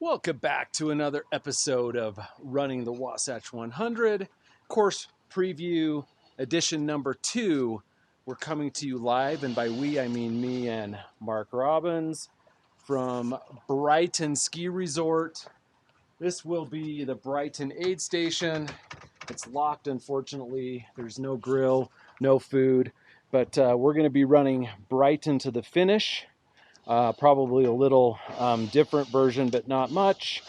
Welcome back to another episode of Running the Wasatch 100 course preview edition number 2. We're coming to you live, and by we I mean me and Mark Robbins from Brighton Ski Resort. This will be the Brighton aid station. It's locked, unfortunately. There's no grill, no food, but we're going to be running Brighton to the finish. Probably a little different version, but not much,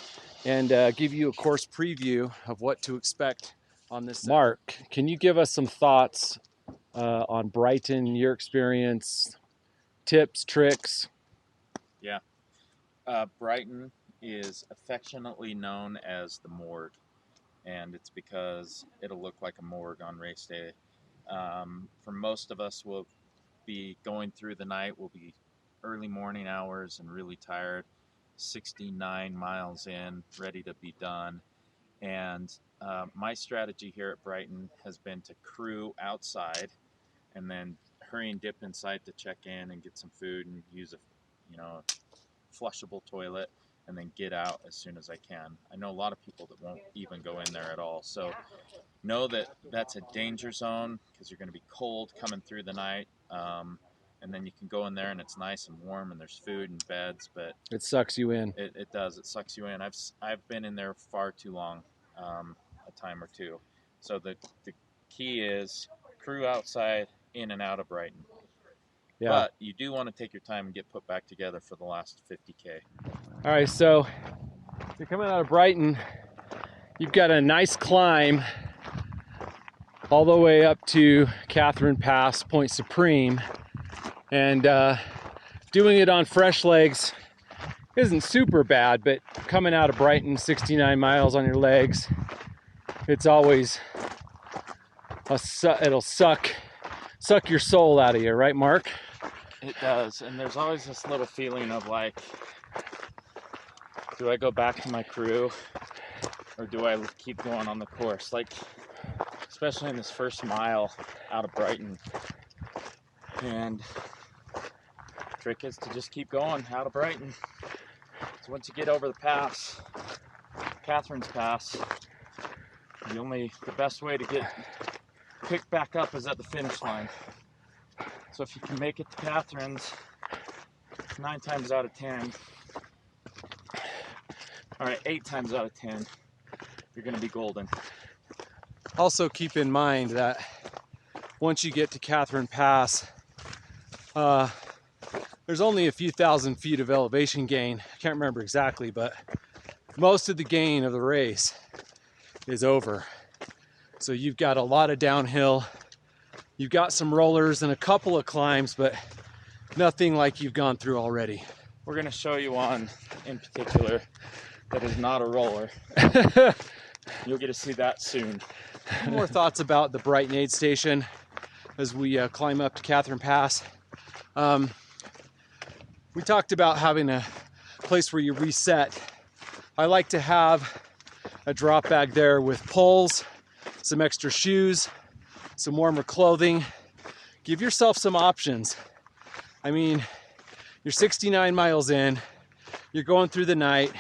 and give you a course preview of what to expect on this. Mark, can you give us some thoughts on Brighton, your experience, tips, tricks? Yeah. Brighton is affectionately known as the morgue, and it's because it'll look like a morgue on race day. For most of us, we'll be going through the night, we'll be early morning hours and really tired, 69 miles in, ready to be done. And my strategy here at Brighton has been to crew outside and then hurry and dip inside to check in and get some food and use a flushable toilet, and then get out as soon as I can. I know a lot of people that won't even go in there at all. So know that that's a danger zone because you're going to be cold coming through the night. And then you can go in there and it's nice and warm and there's food and beds, but it sucks you in. It does. It sucks you in. I've been in there far too long, a time or two. So the key is crew outside, in and out of Brighton. Yeah. But you do want to take your time and get put back together for the last 50K. All right, so you're coming out of Brighton. You've got a nice climb all the way up to Catherine Pass, Point Supreme. And doing it on fresh legs isn't super bad, but coming out of Brighton, 69 miles on your legs, it's always it'll suck your soul out of you, right, Mark? It does. And there's always this little feeling of like, do I go back to my crew or do I keep going on the course? Like, especially in this first mile out of Brighton. And trick is to just keep going out of Brighton. So once you get over the pass, Catherine's Pass, the best way to get picked back up is at the finish line. So if you can make it to Catherine's 9 times out of 10, all right, 8 times out of 10, you're going to be golden. Also keep in mind that once you get to Catherine Pass, there's only a few thousand feet of elevation gain. I can't remember exactly, but most of the gain of the race is over. So you've got a lot of downhill. You've got some rollers and a couple of climbs, but nothing like you've gone through already. We're going to show you one in particular that is not a roller. You'll get to see that soon. More thoughts about the Brighton aid station as we climb up to Catherine Pass. We talked about having a place where you reset. I like to have a drop bag there with poles, some extra shoes, some warmer clothing. Give yourself some options. I mean, you're 69 miles in, you're going through the night.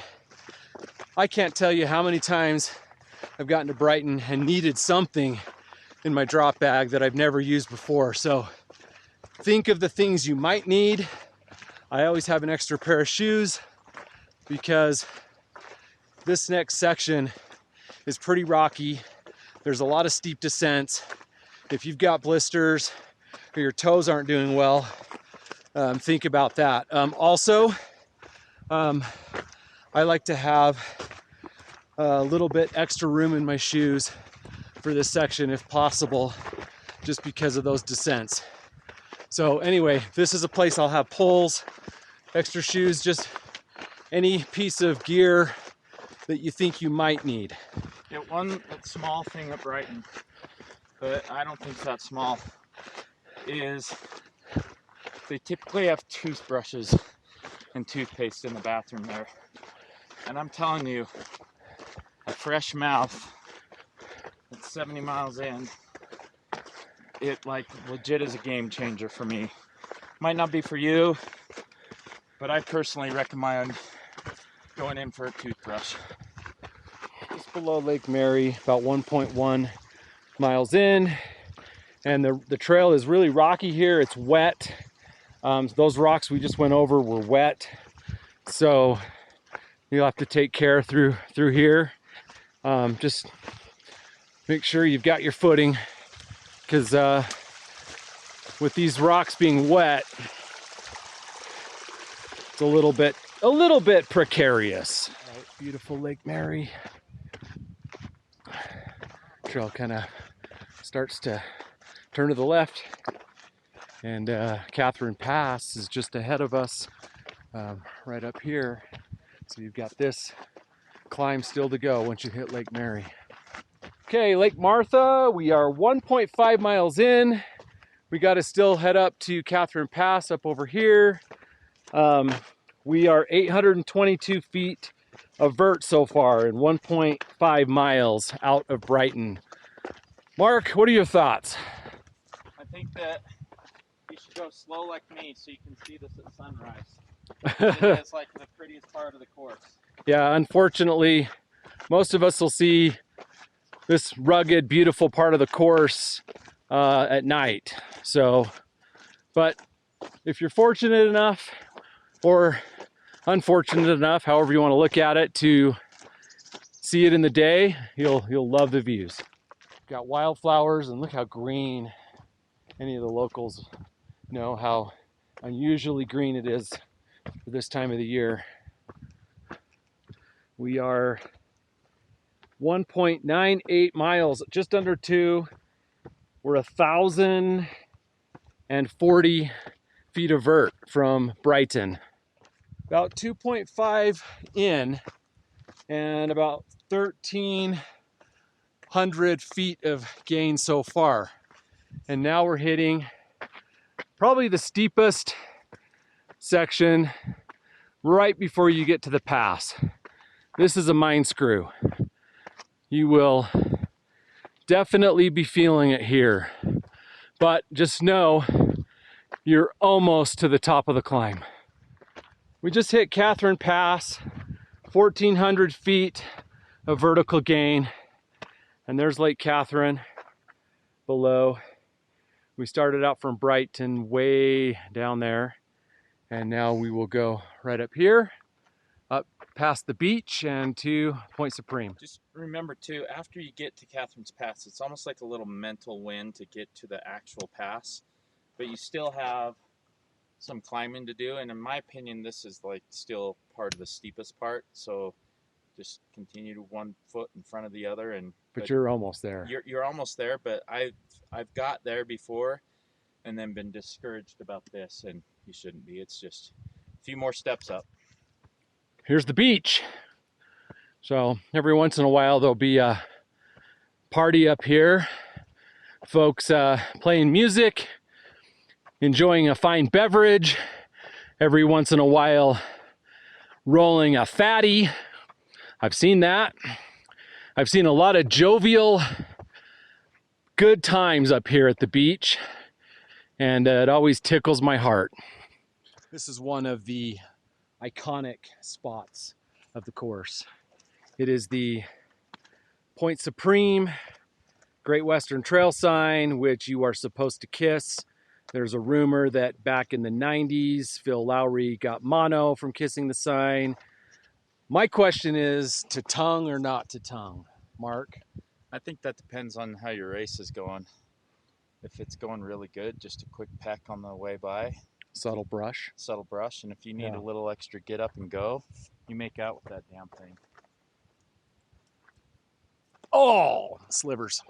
I can't tell you how many times I've gotten to Brighton and needed something in my drop bag that I've never used before. So think of the things you might need. I always have an extra pair of shoes because this next section is pretty rocky. There's a lot of steep descents. If you've got blisters or your toes aren't doing well, think about that. Also, I like to have a little bit extra room in my shoes for this section if possible, just because of those descents. So anyway, this is a place I'll have poles, extra shoes, just any piece of gear that you think you might need. Yeah, one small thing at Brighton, but I don't think that's small, is they typically have toothbrushes and toothpaste in the bathroom there. And I'm telling you, a fresh mouth at 70 miles in, it like legit is a game changer for me. Might not be for you, but I personally recommend Going in for a toothbrush. Just below Lake Mary, about 1.1 miles in. And the trail is really rocky here. It's wet. Those rocks we just went over were wet. So you'll have to take care through here. Just make sure you've got your footing, because with these rocks being wet, it's a little bit precarious. Right, beautiful Lake Mary. Trail kind of starts to turn to the left, and Catherine Pass is just ahead of us, right up here. So you've got this climb still to go once you hit Lake Mary. Okay, Lake Martha, we are 1.5 miles in. We got to still head up to Catherine Pass up over here. We are 822 feet of vert so far and 1.5 miles out of Brighton. Mark, what are your thoughts? I think that you should go slow like me so you can see this at sunrise. It's like the prettiest part of the course. Yeah, unfortunately, most of us will see this rugged, beautiful part of the course at night. So, but if you're fortunate enough or unfortunate enough, however you want to look at it, to see it in the day, you'll love the views. Got wildflowers, and look how green. Any of the locals know how unusually green it is for this time of the year. We are 1.98 miles, just under 2. We're 1,040 feet of vert from Brighton. About 2.5 in and about 1,300 feet of gain so far. And now we're hitting probably the steepest section right before you get to the pass. This is a mine screw. You will definitely be feeling it here, but just know you're almost to the top of the climb. We just hit Catherine Pass, 1,400 feet of vertical gain, and there's Lake Catherine below. We started out from Brighton way down there, and now we will go right up here, up past the beach and to Point Supreme. Just remember too, after you get to Catherine's Pass, it's almost like a little mental win to get to the actual pass, but you still have some climbing to do, and in my opinion this is like still part of the steepest part, so just continue to 1 foot in front of the other. And but you're almost there. You're almost there, but I've got there before and then been discouraged about this, and you shouldn't be. It's just a few more steps up. Here's the beach. So every once in a while there'll be a party up here. Folks playing music, enjoying a fine beverage, every once in a while rolling a fatty. I've seen that. I've seen a lot of jovial, good times up here at the beach, and it always tickles my heart. This is one of the iconic spots of the course. It is the Point Supreme Great Western Trail sign, which you are supposed to kiss. There's a rumor that back in the 90s, Phil Lowry got mono from kissing the sign. My question is, to tongue or not to tongue? Mark? I think that depends on how your race is going. If it's going really good, just a quick peck on the way by. Subtle brush. Subtle brush. And if you need a little extra get up and go, you make out with that damn thing. Oh, slivers.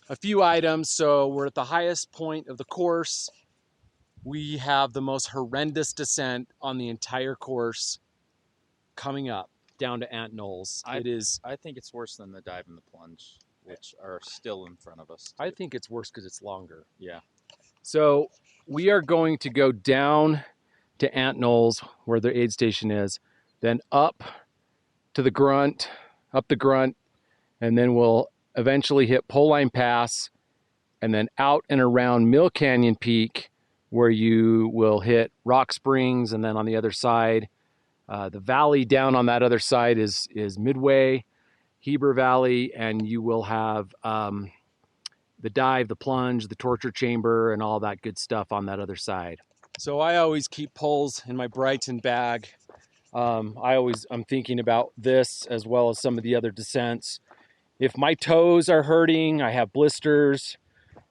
A few items. So we're at the highest point of the course. We have the most horrendous descent on the entire course coming up down to Knolls. I think it's worse than the dive and the plunge, which are still in front of us. I think it's worse because it's longer. Yeah. So we are going to go down to Knolls, where the aid station is, then up to the Grunt, up the Grunt, and then we'll eventually hit Pole Line Pass, and then out and around Mill Canyon Peak, where you will hit Rock Springs, and then on the other side, The valley down on that other side is Midway, Heber Valley, and you will have the dive, the plunge, the torture chamber, and all that good stuff on that other side. So I always keep poles in my Brighton bag. I'm thinking about this as well as some of the other descents. If my toes are hurting, I have blisters,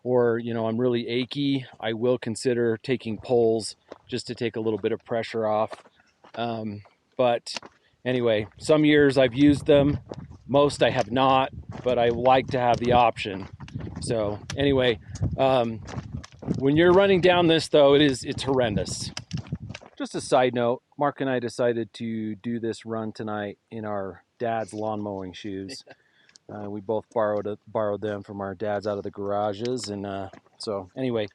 or I'm really achy, I will consider taking poles just to take a little bit of pressure off. But anyway, some years I've used them, most I have not, but I like to have the option. So anyway, when you're running down this though, it's horrendous. Just a side note, Mark and I decided to do this run tonight in our dad's lawn mowing shoes. We both borrowed them from our dads out of the garages, and so anyway,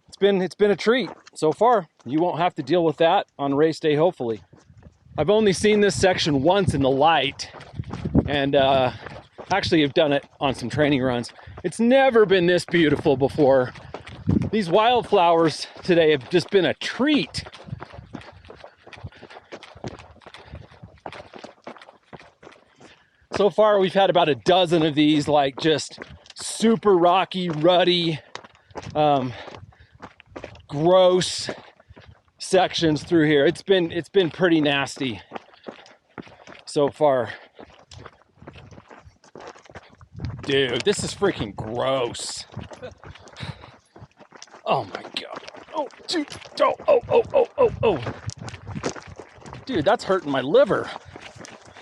it's been a treat so far. You won't have to deal with that on race day, hopefully. I've only seen this section once in the light, and actually I've done it on some training runs. It's never been this beautiful before. These wildflowers today have just been a treat. So far, we've had about a dozen of these, like just super rocky, ruddy, gross sections through here. It's been pretty nasty so far. Dude, this is freaking gross. Oh my god. Oh, dude. Oh. Dude, that's hurting my liver.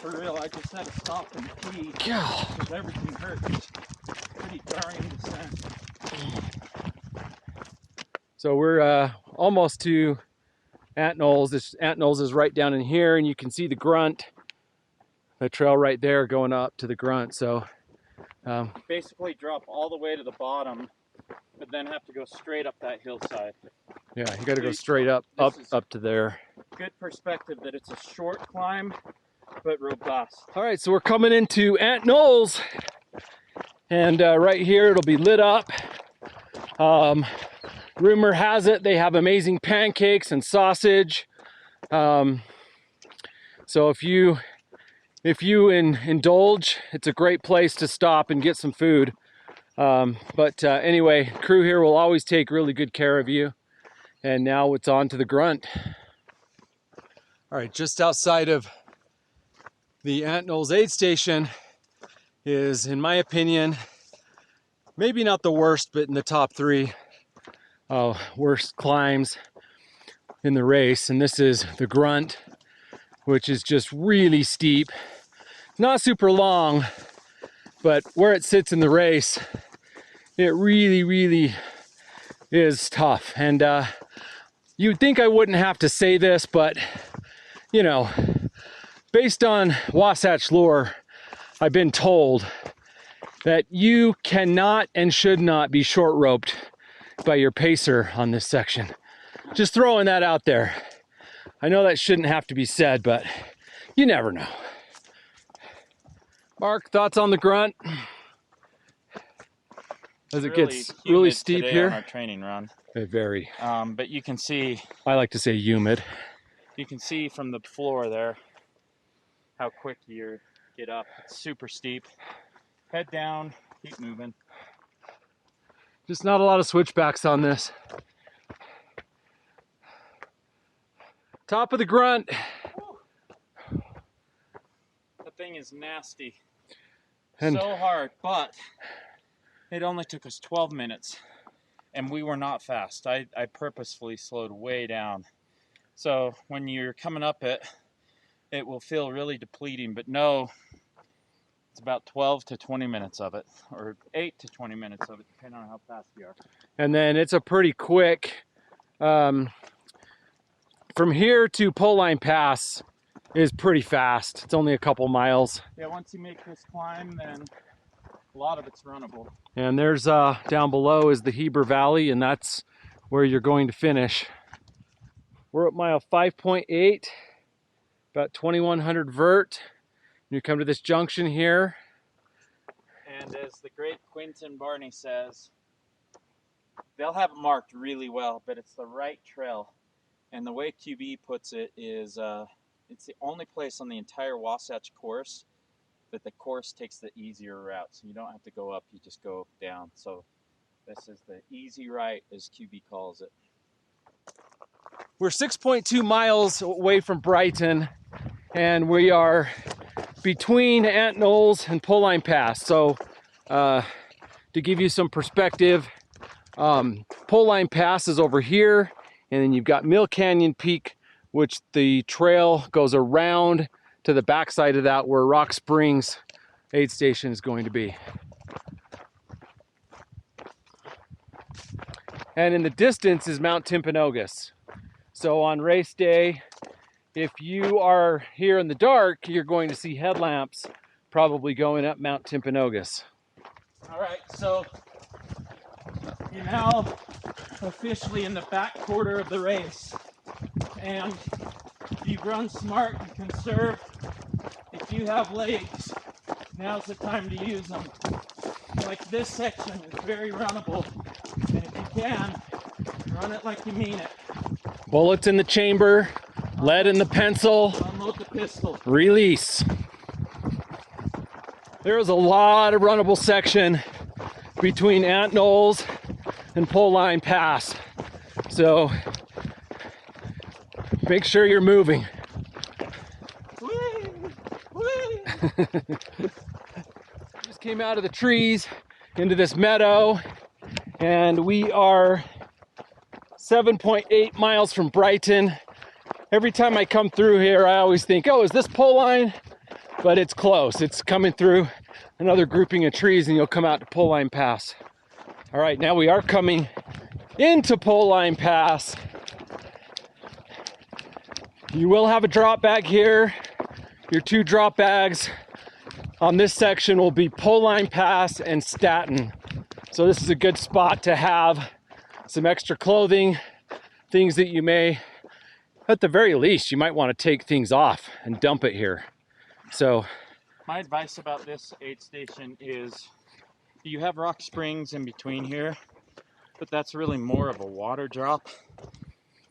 For real, I just had to stop and pee. God. Because everything hurts. Pretty jarring descent. So we're almost to Aunt Knolls. Aunt Knolls is right down in here, and you can see the Grunt, the trail right there going up to the Grunt. So Basically drop all the way to the bottom, but then have to go straight up that hillside. yeah, you got to go straight up to there. Good perspective that it's a short climb, but robust. All right, so we're coming into Aunt Knolls, and right here it'll be lit up. Rumor has it they have amazing pancakes and sausage. So if you indulge, it's a great place to stop and get some food. But anyway, crew here will always take really good care of you. And now it's on to the Grunt. All right, just outside of the Aunt Knolls aid station is, in my opinion, maybe not the worst, but in the top 3 worst climbs in the race. And this is the Grunt, which is just really steep. Not super long, but where it sits in the race, it really is tough. And you'd think I wouldn't have to say this, but based on Wasatch lore, I've been told that you cannot and should not be short roped by your pacer on this section. Just throwing that out there. I know that shouldn't have to be said, but you never know. Mark, thoughts on the Grunt? As it gets really steep here. On our training run. Very. But you can see. I like to say humid. You can see from the floor there how quick you get up. It's super steep. Head down, keep moving. Just not a lot of switchbacks on this. Top of the Grunt. That thing is nasty. And so hard, but it only took us 12 minutes and we were not fast. I purposefully slowed way down. So when you're coming up it will feel really depleting, but no, it's about 12 to 20 minutes of it, or 8 to 20 minutes of it, depending on how fast you are. And then it's a pretty quick, from here to Pole Line Pass is pretty fast. It's only a couple miles. Yeah, once you make this climb, then a lot of it's runnable. And there's down below is the Heber Valley, and that's where you're going to finish. We're at mile 5.8, about 2100 vert. You come to this junction here. And as the great Quentin Barney says, they'll have it marked really well, but it's the right trail. And the way QB puts it is it's the only place on the entire Wasatch course that the course takes the easier route. So you don't have to go up, you just go down. So this is the easy right, as QB calls it. We're 6.2 miles away from Brighton, and we are between Knolls and Poleline Pass. So to give you some perspective, Poleline Pass is over here, and then you've got Mill Canyon Peak, which the trail goes around to the backside of that, where Rock Springs aid station is going to be. And in the distance is Mount Timpanogos. So on race day, if you are here in the dark, you're going to see headlamps probably going up Mount Timpanogos. All right, so you're now officially in the back quarter of the race. And if you run smart and conserve, if you have legs, now's the time to use them. Like this section is very runnable, and if you can, run it like you mean it. Bullets in the chamber, lead in the pencil, Unload the pistol. release. There is a lot of runnable section between Knolls and Poleline Pass. So make sure you're moving. Whee! Whee! Just came out of the trees into this meadow, and we are 7.8 miles from Brighton. Every time I come through here, I always think, oh, is this Poleline? But it's close. It's coming through another grouping of trees, and you'll come out to Poleline Pass. All right, now we are coming into Poleline Pass. You will have a drop bag here. Your two drop bags on this section will be Poleline Pass and Statton. So this is a good spot to have some extra clothing, things that you may, at the very least, you might want to take things off and dump it here. So my advice about this aid station is you have Rock Springs in between here, but that's really more of a water drop.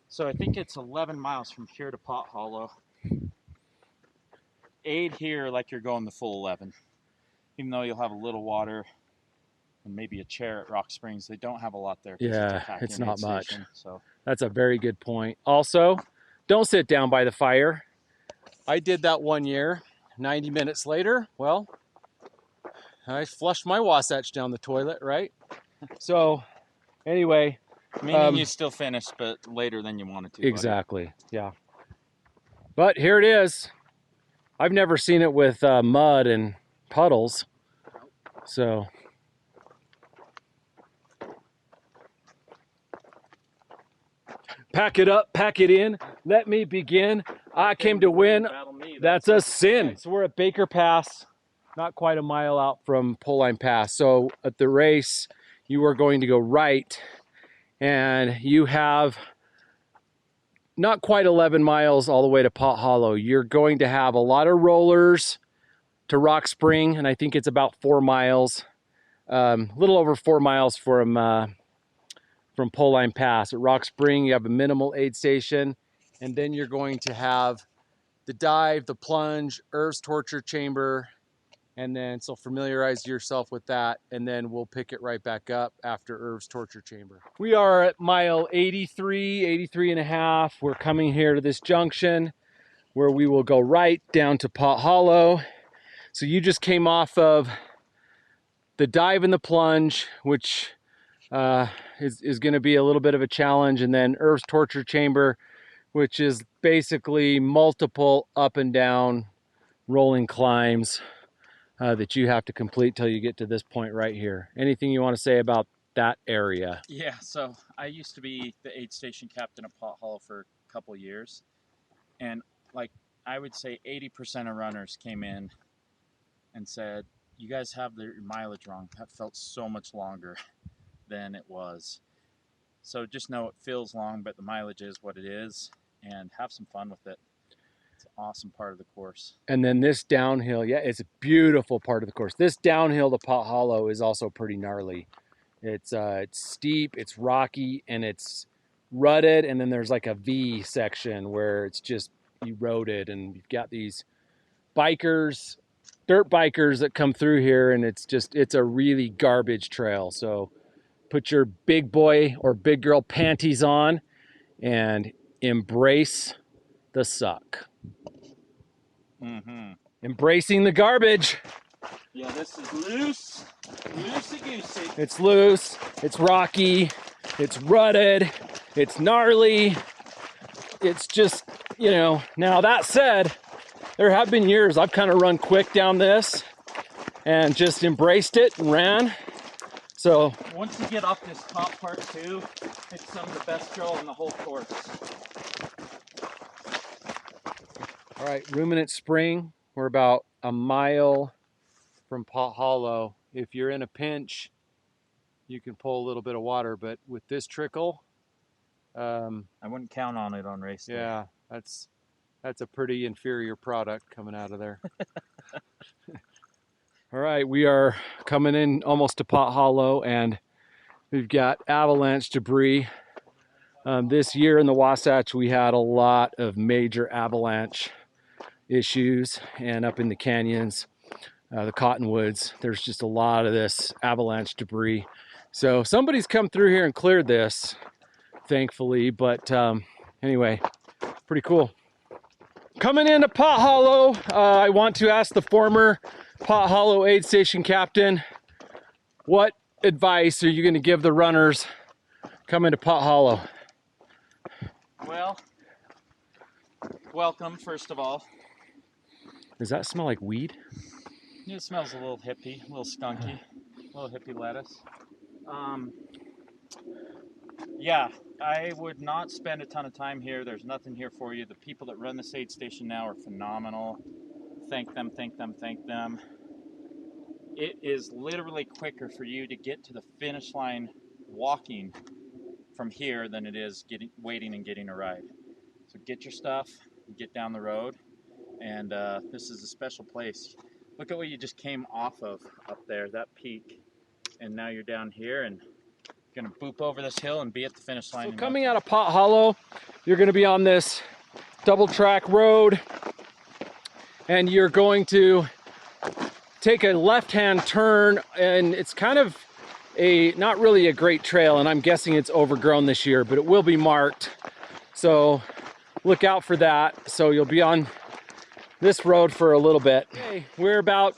So I think it's 11 miles from here to Pot Hollow. Aid here like you're going the full 11, even though you'll have a little water and maybe a chair at Rock Springs. They don't have a lot there. yeah, it's not much. Station, so that's a very good point. Also, don't sit down by the fire. I did that one year. 90 minutes later, well, I flushed my Wasatch down the toilet, right? So anyway. Meaning you still finished, but later than you wanted to. Exactly, buddy. Yeah. But here it is. I've never seen it with mud and puddles. So. Pack it up, pack it in. Let me begin. I came to win. That's a sin. So we're at Baker Pass, not quite a mile out from Poleline Pass. So at the race, you are going to go right, and you have not quite 11 miles all the way to Pot Hollow. You're going to have a lot of rollers to Rock Spring, and I think it's about 4 miles, a little over 4 miles from Poleline Pass. At Rock Spring, you have a minimal aid station, and then you're going to have the dive, the plunge, Irv's torture chamber, and then so familiarize yourself with that, and then we'll pick it right back up after Irv's torture chamber. We are at mile 83 and a half. We're coming here to this junction where we will go right down to Pot Hollow. So you just came off of the dive and the plunge, which is going to be a little bit of a challenge, and then Irv's torture chamber, which is basically multiple up and down rolling climbs that you have to complete till you get to this point right here. Anything you want to say about that area? Yeah, so I used to be the aid station captain at Pot Hollow for a couple years, and like I would say 80% of runners came in and said, you guys have your mileage wrong. That felt so much longer than it was. So just know it feels long, but the mileage is what it is, and have some fun with it. It's an awesome part of the course. And then this downhill, yeah, it's a beautiful part of the course. This downhill to Pot Hollow is also pretty gnarly. It's steep, it's rocky, and it's rutted, and then there's like a V section where it's just eroded, and you've got these bikers, dirt bikers that come through here, and it's a really garbage trail. So put your big boy or big girl panties on and embrace the suck. Embracing the garbage. Yeah, this is loose, loosey-goosey. It's loose, it's rocky, it's rutted, it's gnarly. It's just, you know, now that said, there have been years I've kind of run quick down this and just embraced it and ran. So once you get off this top part too, it's some of the best trail on the whole course. All right, Ruminant Spring. We're about a mile from Pot Hollow. If you're in a pinch, you can pull a little bit of water, but with this trickle, I wouldn't count on it on race day. yeah, that's a pretty inferior product coming out of there. All right, we are coming in almost to Pot Hollow, and we've got avalanche debris. This year in the Wasatch, we had a lot of major avalanche issues, and up in the canyons, the cottonwoods, there's just a lot of this avalanche debris. So somebody's come through here and cleared this, thankfully, but anyway, pretty cool. Coming into Pot Hollow, I want to ask the former Pot Hollow aid station captain, what advice are you going to give the runners coming to Pot Hollow? Well, welcome, first of all. Does that smell like weed? It smells a little hippie, a little skunky, a little hippie lettuce. Yeah, I would not spend a ton of time here. There's nothing here for you. The people that run this aid station now are phenomenal. Thank them, thank them, thank them. It is literally quicker for you to get to the finish line walking from here than it is waiting and getting a ride. So get your stuff, get down the road, and this is a special place. Look at what you just came off of up there, that peak, and now you're down here and you're gonna boop over this hill and be at the finish line. So coming out of Pot Hollow, you're gonna be on this double track road, and you're going to take a left-hand turn, and it's kind of not really a great trail, and I'm guessing it's overgrown this year, but it will be marked. So look out for that. So you'll be on this road for a little bit. Okay, we're about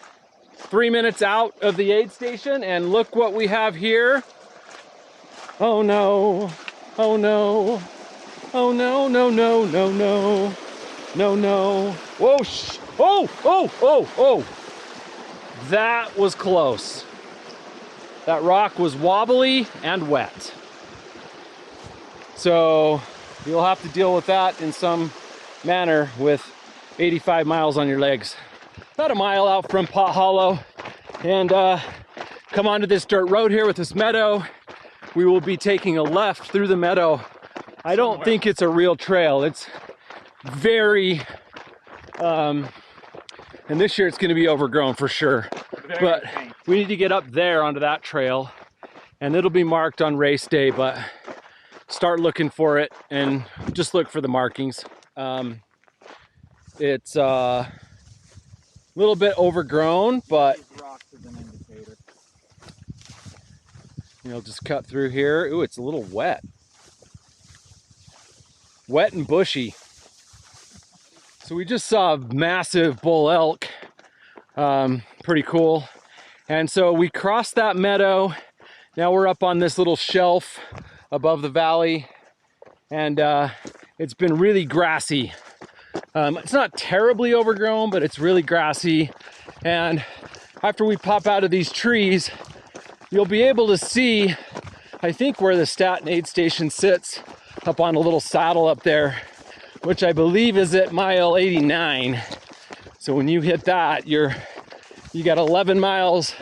3 minutes out of the aid station, and look what we have here. Oh no, oh no, oh no, no, no, no, no, no, no. Whoa, oh. That was close. That rock was wobbly and wet. So you'll have to deal with that in some manner with 85 miles on your legs. About a mile out from Pot Hollow, and come onto this dirt road here with this meadow. We will be taking a left through the meadow. I don't think it's a real trail. It's very, and this year it's gonna be overgrown for sure. But we need to get up there onto that trail, and it'll be marked on race day, but start looking for it and just look for the markings. It's a little bit overgrown, but you'll just cut through here. Ooh, it's a little wet. Wet and bushy. So we just saw a massive bull elk. Pretty cool. And so we crossed that meadow. Now we're up on this little shelf above the valley, and it's been really grassy. It's not terribly overgrown, but it's really grassy. And after we pop out of these trees, you'll be able to see, I think, where the Statton aid station sits, up on a little saddle up there, which I believe is at mile 89. So when you hit that, you got 11 miles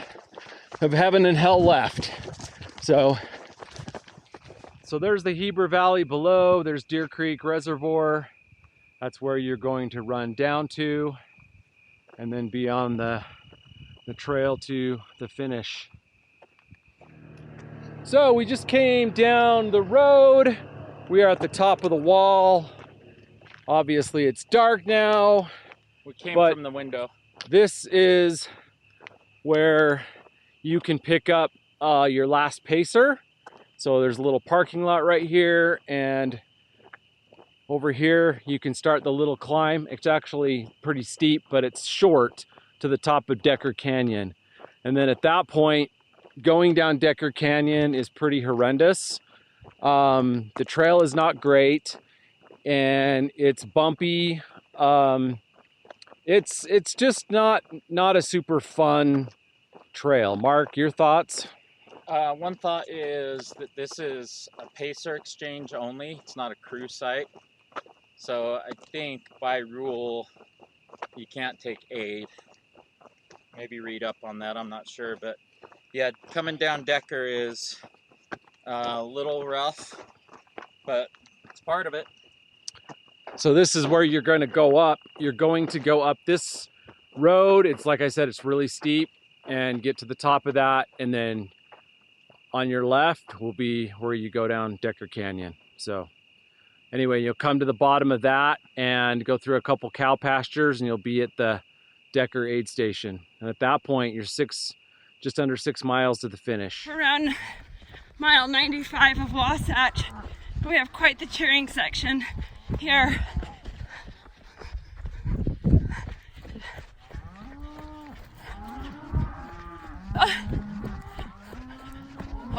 of heaven and hell left. So there's the Heber Valley below. There's Deer Creek Reservoir. That's where you're going to run down to, and then be on the trail to the finish. So we just came down the road. We are at the top of the wall. Obviously it's dark now. We came But from the window. this is where you can pick up your last pacer. So there's a little parking lot right here, and over here you can start the little climb. It's actually pretty steep, but it's short to the top of Decker Canyon. And then at that point, going down Decker Canyon is pretty horrendous. The trail is not great, and it's bumpy. It's just not a super fun trail. Mark, your thoughts? One thought is that this is a pacer exchange only. It's not a cruise site. So I think by rule, you can't take aid. Maybe read up on that, I'm not sure. But yeah, coming down Decker is a little rough, but it's part of it. So this is where you're going to go up. You're going to go up this road. It's like I said, it's really steep, and get to the top of that, and then on your left will be where you go down Decker Canyon. So anyway, you'll come to the bottom of that and go through a couple cow pastures, and you'll be at the Decker aid station. And at that point, you're just under 6 miles to the finish. Around mile 95 of Wasatch, we have quite the cheering section here.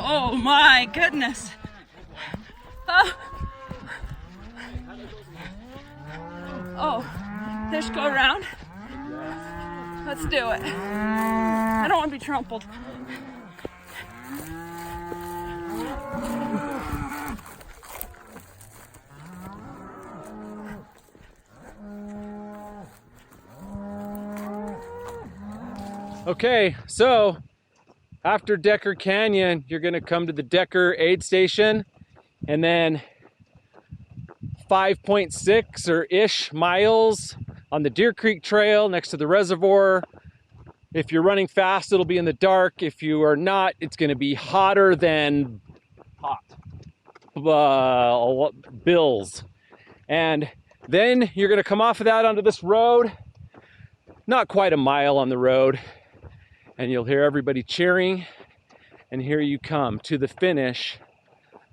Oh my goodness. Oh, let's go around. Let's do it. I don't want to be trampled. Okay, so after Decker Canyon, you're going to come to the Decker aid station, and then 5.6 or ish miles on the Deer Creek Trail next to the reservoir. If you're running fast, it'll be in the dark. If you are not, it's going to be hotter than hot bills. And then you're going to come off of that onto this road, not quite a mile on the road, and you'll hear everybody cheering. And here you come to the finish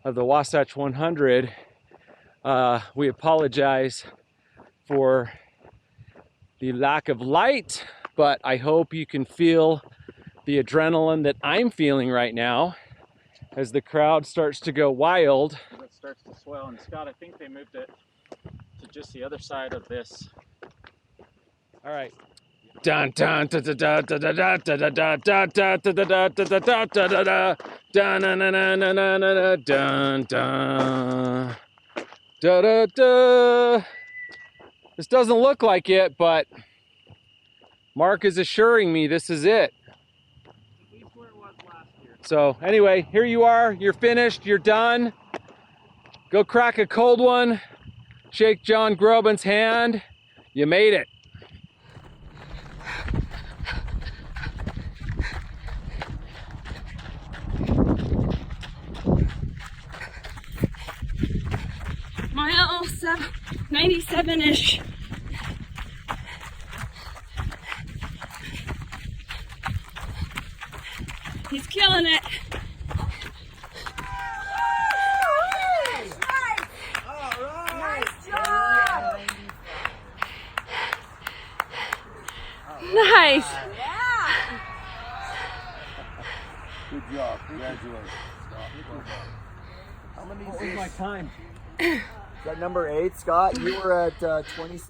of the Wasatch 100. We apologize for the lack of light, but I hope you can feel the adrenaline that I'm feeling right now as the crowd starts to go wild. It starts to swell, and Scott, I think they moved it to just the other side of this. All right. Dun dun da da da da da da da da da da da da da da da da da dun dun dun dun dun da da da. This doesn't look like it, but Mark is assuring me this is it. So anyway, here you are. You're finished. You're done. Go crack a cold one. Shake John Grobin's hand. You made it. Mile 97-ish. He's killing it. Nice. Good job. Congratulations. How many? What was my time? Is that number 8, Scott? You were at 26.